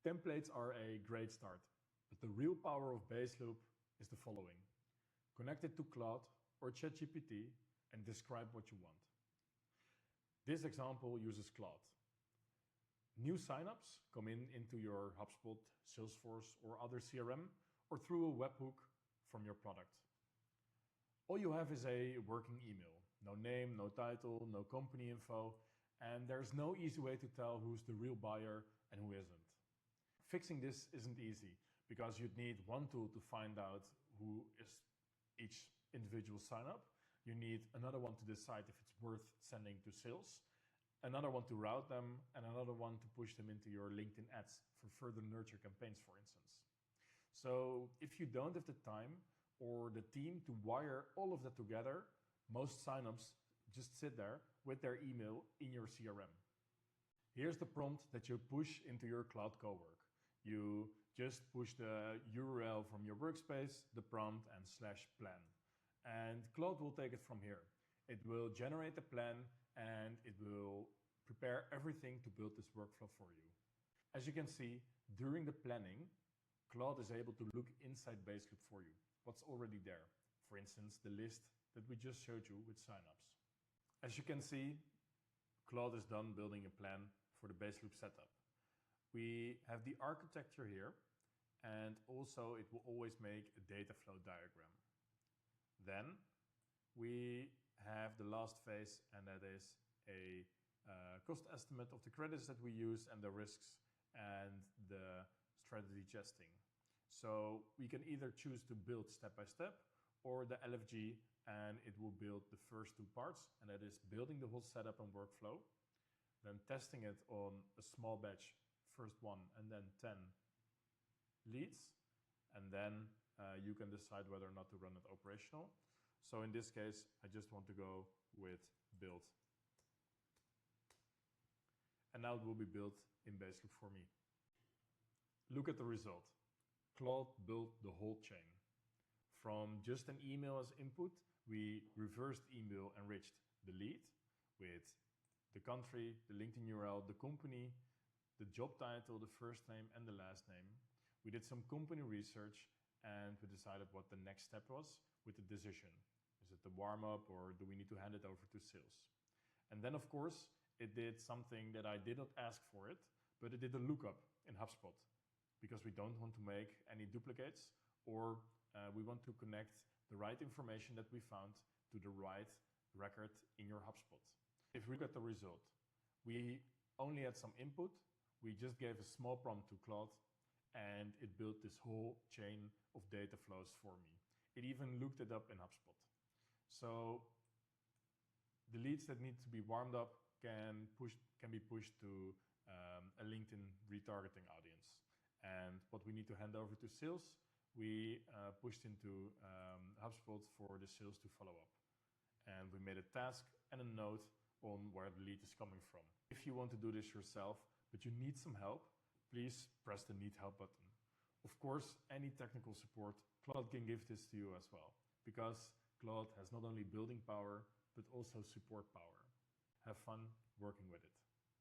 Templates are a great start, but the real power of Baseloop is the following. Connect it to Claude or ChatGPT and describe what you want. This example uses Claude. New signups come into your HubSpot, Salesforce, or other CRM, or through a webhook from your product. All you have is a working email. No name, no title, no company info, and there's no easy way to tell who's the real buyer and who isn't. Fixing this isn't easy because you'd need one tool to find out who is each individual signup. You need another one to decide if it's worth sending to sales, another one to route them, and another one to push them into your LinkedIn ads for further nurture campaigns, for instance. So if you don't have the time or the team to wire all of that together, most signups just sit there with their email in your CRM. Here's the prompt that you push into your Cloud Cowork. You just push the URL from your workspace, the prompt, and /plan. And Claude will take it from here. It will generate a plan and it will prepare everything to build this workflow for you. As you can see, during the planning, Claude is able to look inside Baseloop for you. What's already there? For instance, the list that we just showed you with signups. As you can see, Claude is done building a plan for the Baseloop setup. We have the architecture here, and also it will always make a data flow diagram. Then we have the last phase, and that is a cost estimate of the credits that we use and the risks and the strategy testing. So we can either choose to build step by step or the LFG, and it will build the first two parts, and that is building the whole setup and workflow, then testing it on a small batch, first one and then 10 leads, and then you can decide whether or not to run it operational. So in this case, I just want to go with build. And now it will be built in Baseloop for me. Look at the result. Claude built the whole chain. From just an email as input, we reversed email enriched the lead with the country, the LinkedIn URL, the company, the job title, the first name and the last name. We did some company research and we decided what the next step was with the decision. Is it the warm up or do we need to hand it over to sales? And then of course, it did something that I did not ask for it, but it did a lookup in HubSpot because we don't want to make any duplicates or we want to connect the right information that we found to the right record in your HubSpot. If we look at the result, we only had some input. We just gave a small prompt to Claude and it built this whole chain of data flows for me. It even looked it up in HubSpot. So the leads that need to be warmed up can be pushed to a LinkedIn retargeting audience. And what we need to hand over to sales, we pushed into HubSpot for the sales to follow up. And we made a task and a note on where the lead is coming from. If you want to do this yourself, but you need some help, please press the Need Help button. Of course, any technical support, Claude can give this to you as well, because Claude has not only building power, but also support power. Have fun working with it.